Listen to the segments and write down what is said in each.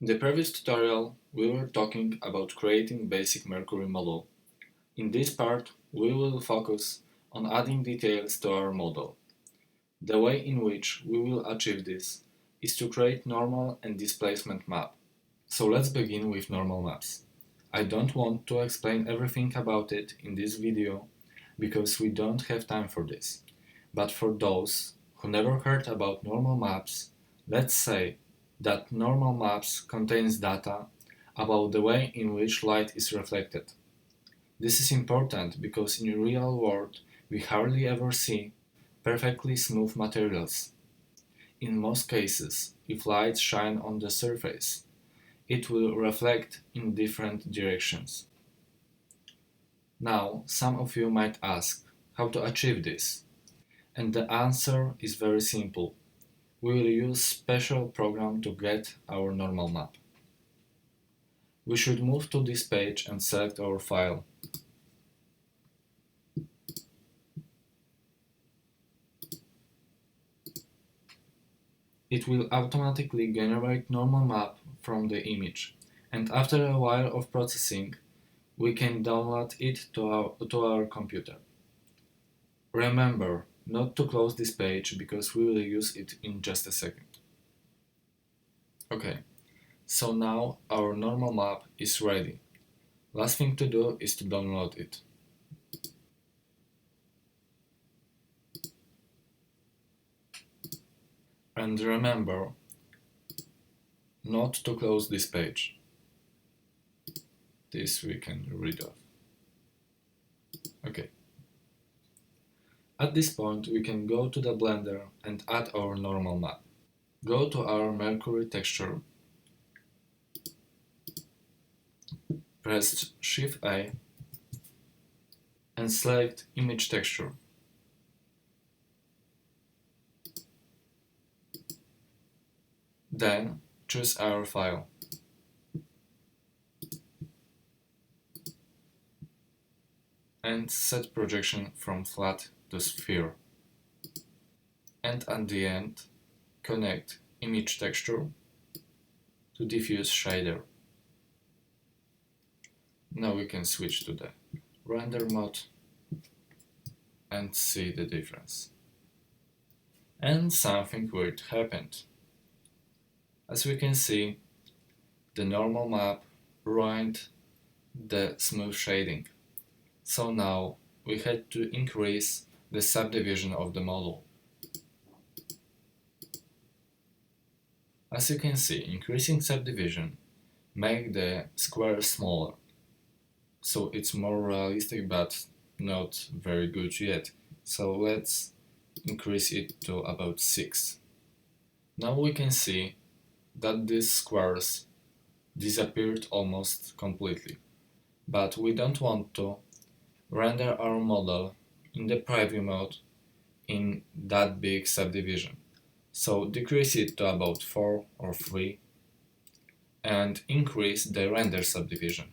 In the previous tutorial, we were talking about creating basic Mercury model. In this part, we will focus on adding details to our model. The way in which we will achieve this is to create normal and displacement map. So let's begin with normal maps. I don't want to explain everything about it in this video because we don't have time for this. But for those who never heard about normal maps, let's say that normal maps contains data about the way in which light is reflected. This is important because in real world we hardly ever see perfectly smooth materials. In most cases, if lights shine on the surface, it will reflect in different directions. Now, some of you might ask how to achieve this, and the answer is very simple. We will use special program to get our normal map. We should move to this page and select our file. It will automatically generate normal map from the image, and after a while of processing, we can download it to our computer. Remember not to close this page because we will use it in just a second. Okay, so now our normal map is ready. Last thing to do is to download it. And remember not to close this page. This we can rid of. Okay. At this point we can go to the Blender and add our normal map. Go to our Mercury texture, press Shift A and select Image Texture. Then choose our file. And set projection from flat to sphere. And at the end, connect image texture to diffuse shader. Now we can switch to the render mode and see the difference. And something weird happened. As we can see, the normal map ruined the smooth shading. So now we had to increase the subdivision of the model. As you can see, increasing subdivision makes the square smaller. So it's more realistic but not very good yet. So let's increase it to about 6. Now we can see that these squares disappeared almost completely. But we don't want to render our model in the preview mode in that big subdivision. So decrease it to about 4 or 3 and increase the render subdivision.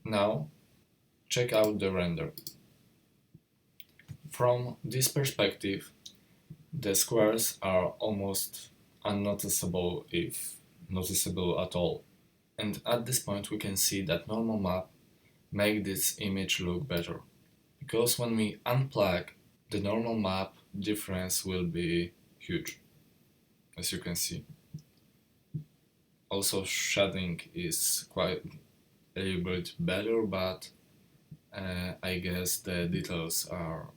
Now check out the render. From this perspective, the squares are almost unnoticeable, if noticeable at all. And at this point we can see that normal map make this image look better. Because when we unplug the normal map, difference will be huge, as you can see. Also shading is quite a little bit better, but I guess the details are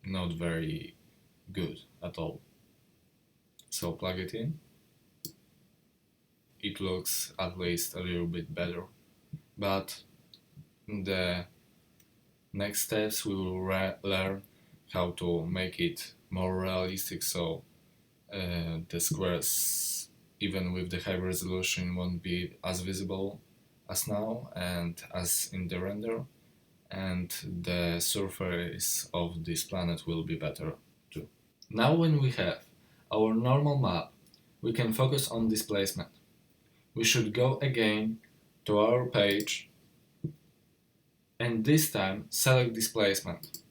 not very good at all. So plug it in. It looks at least a little bit better, but in the next steps we will learn how to make it more realistic, so the squares, even with the high resolution, won't be as visible as now and as in the render, and the surface of this planet will be better too. Now when we have our normal map, we can focus on displacement. We should go again to our page and this time select displacement.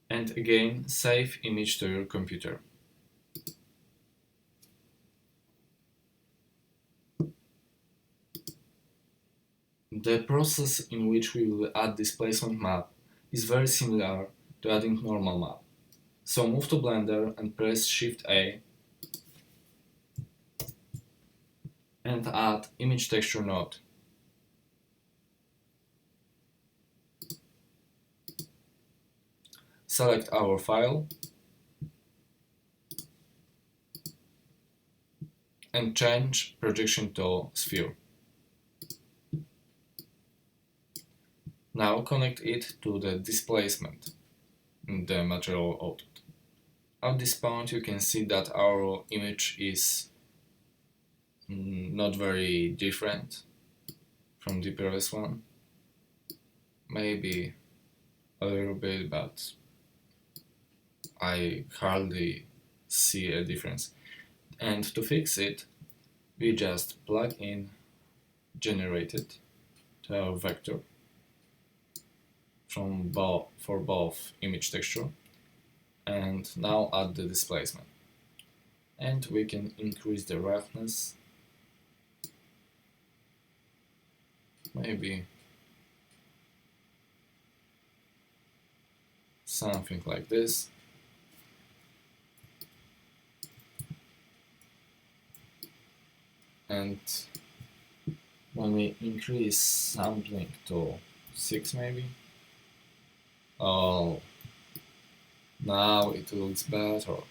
And again save image to your computer. The process in which we will add displacement map is very similar to adding normal map. So move to Blender and press Shift A and add image texture node. Select our file and change projection to sphere. Now connect it to the displacement in the material output. At this point you can see that our image is not very different from the previous one. Maybe a little bit, but I hardly see a difference. And to fix it, we just plug in generated to our vector for both image texture, and now add the displacement. And we can increase the roughness, maybe something like this. And when we increase sampling to 6 maybe, oh, now it looks better.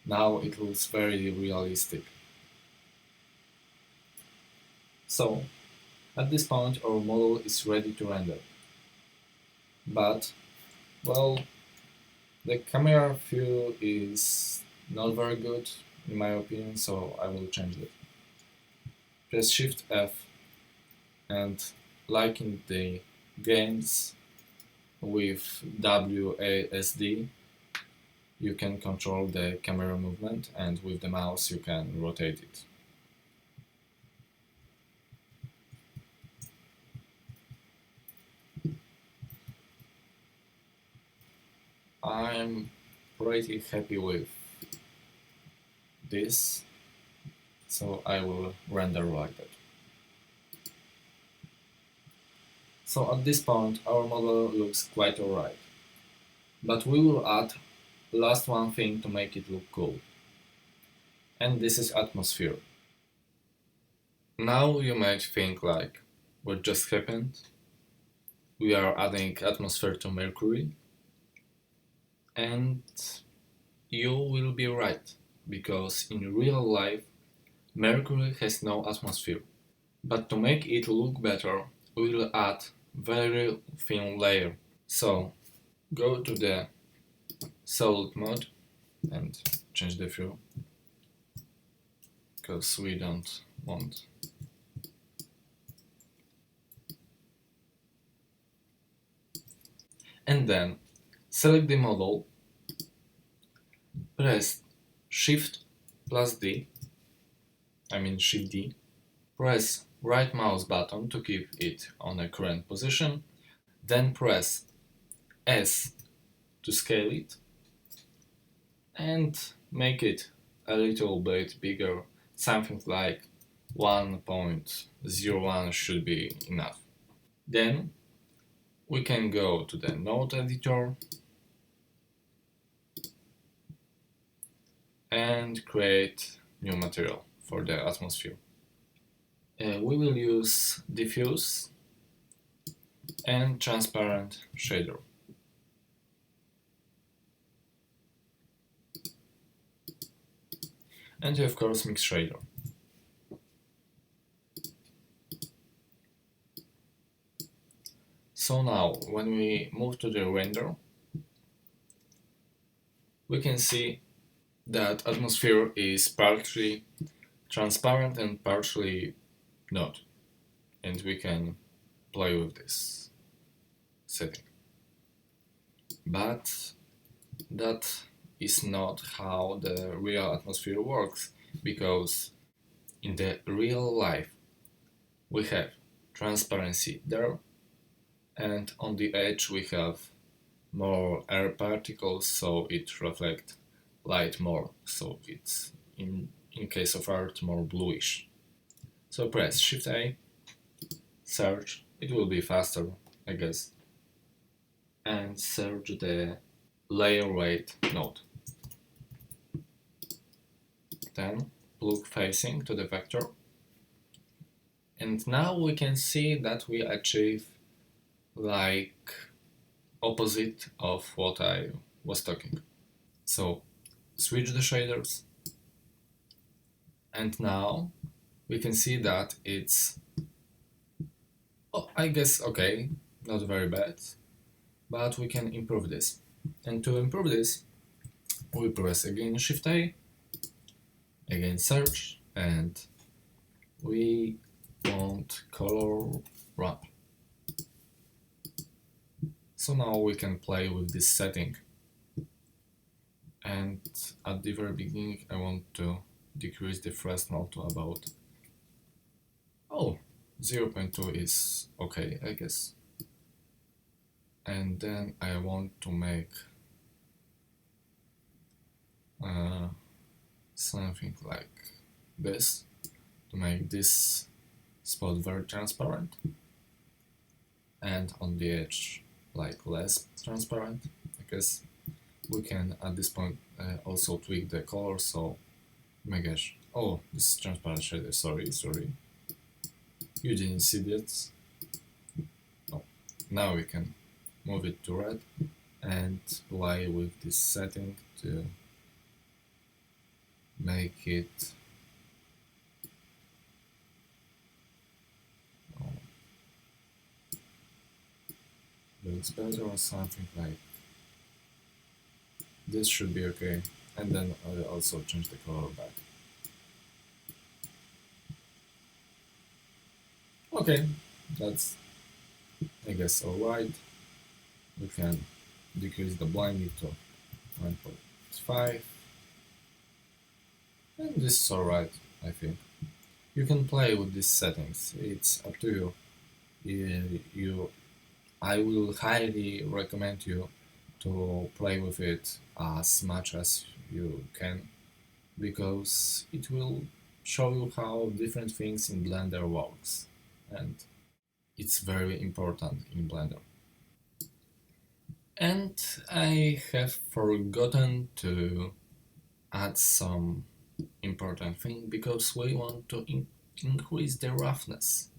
Now it looks very realistic. So, at this point our model is ready to render. But, well, the camera view is not very good in my opinion, so I will change it. Press Shift F, and like in the games with WASD, you can control the camera movement, and with the mouse you can rotate it. I'm pretty happy with this, so I will render like that. So at this point our model looks quite alright, but we will add last one thing to make it look cool, and this is atmosphere. Now you might think like, what just happened? We are adding atmosphere to Mercury, and you will be right, because in real life Mercury has no atmosphere. But to make it look better, we will add very thin layer. So go to the solid mode and change the view, because we don't want. And then select the model, press Shift plus D, Shift D, press right mouse button to keep it on a current position, then press S to scale it, and make it a little bit bigger, something like 1.01 should be enough. Then we can go to the node editor and create new material for the atmosphere. We will use diffuse and transparent shader. And of course mix shader. So now when we move to the render, we can see that atmosphere is partially transparent and partially not, and we can play with this setting. But that is not how the real atmosphere works, because in the real life we have transparency there, and on the edge we have more air particles, so it reflects light more, so it's in case of art more bluish. So press Shift A search, it will be faster, I guess, and search the layer weight node. Then plug facing to the vector. And now we can see that we achieve like opposite of what I was talking. So switch the shaders, and now we can see that it's, I guess, okay, not very bad, but we can improve this. And to improve this, we press again Shift A, again search, and we want color wrap. So now we can play with this setting. And at the very beginning, I want to decrease the Fresnel to about 0.2 is okay, I guess. And then I want to make something like this, to make this spot very transparent, and on the edge like less transparent. I guess we can at this point also tweak the color. So, oh my gosh, this is transparent shader, sorry, you didn't see that. Now we can move it to red and play with this setting to make it looks better, or something like this should be okay. And then I'll also change the color back. Okay, that's, I guess, alright. We can decrease the blinding to 1.5, and this is alright, I think. You can play with these settings, it's up to you. I will highly recommend you to play with it as much as you can, because it will show you how different things in Blender works, and it's very important in Blender. And I have forgotten to add some important thing, because we want to increase the roughness.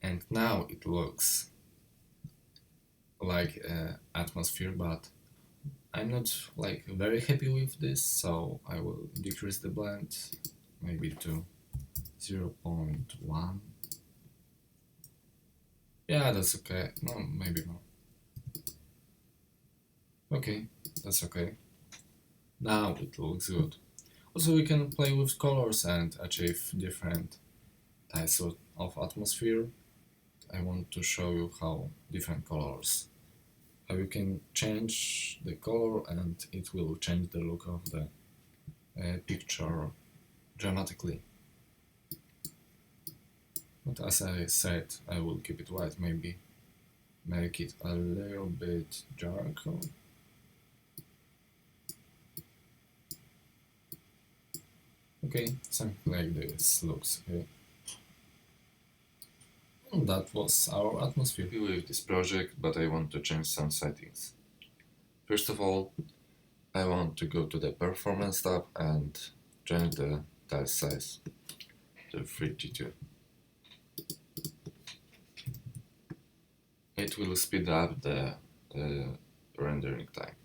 And now it looks like atmosphere, but I'm not like very happy with this, so I will decrease the blend maybe to 0.1. Yeah, that's okay. No, maybe not. Okay, that's okay. Now it looks good. Also, we can play with colors and achieve different types of atmosphere. I want to show you how different colors, how you can change the color and it will change the look of the picture dramatically. But as I said, I will keep it white, maybe make it a little bit darker. Okay, something like this looks okay. And that was our atmosphere. I'm happy with this project, but I want to change some settings. First of all, I want to go to the Performance tab and change the tile size to 32. It will speed up the rendering time.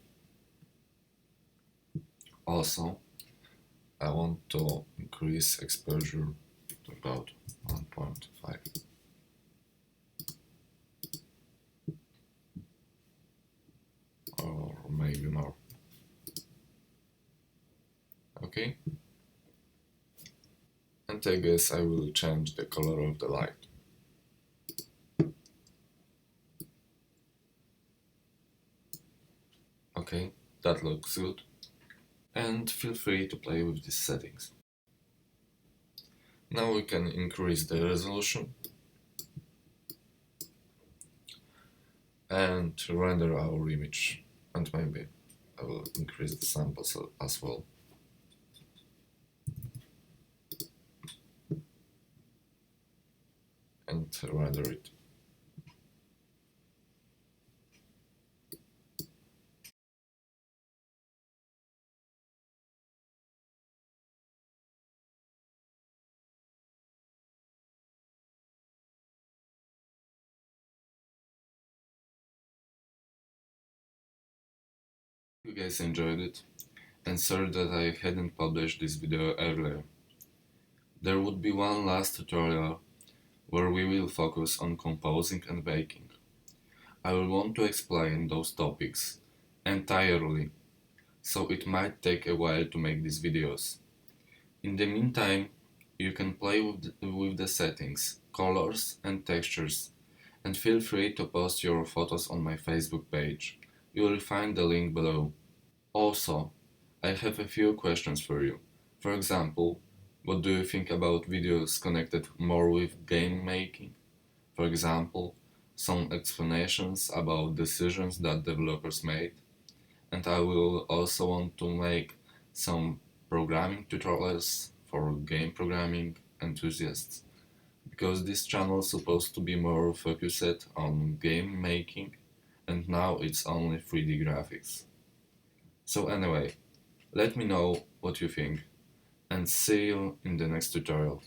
Also, I want to increase exposure to about 1.5. Or maybe more. Okay. And I guess I will change the color of the light. Okay, that looks good. And feel free to play with these settings. Now we can increase the resolution and render our image, and maybe I will increase the samples as well. And and render it. Hope you guys enjoyed it, and sorry that I hadn't published this video earlier. There would be one last tutorial where we will focus on composing and baking. I will want to explain those topics entirely, so it might take a while to make these videos. In the meantime, you can play with the settings, colors and textures, and feel free to post your photos on my Facebook page. You will find the link below. Also, I have a few questions for you. For example, what do you think about videos connected more with game making? For example, some explanations about decisions that developers made. And I will also want to make some programming tutorials for game programming enthusiasts, because this channel is supposed to be more focused on game making, and now it's only 3D graphics. So anyway, let me know what you think, and see you in the next tutorial.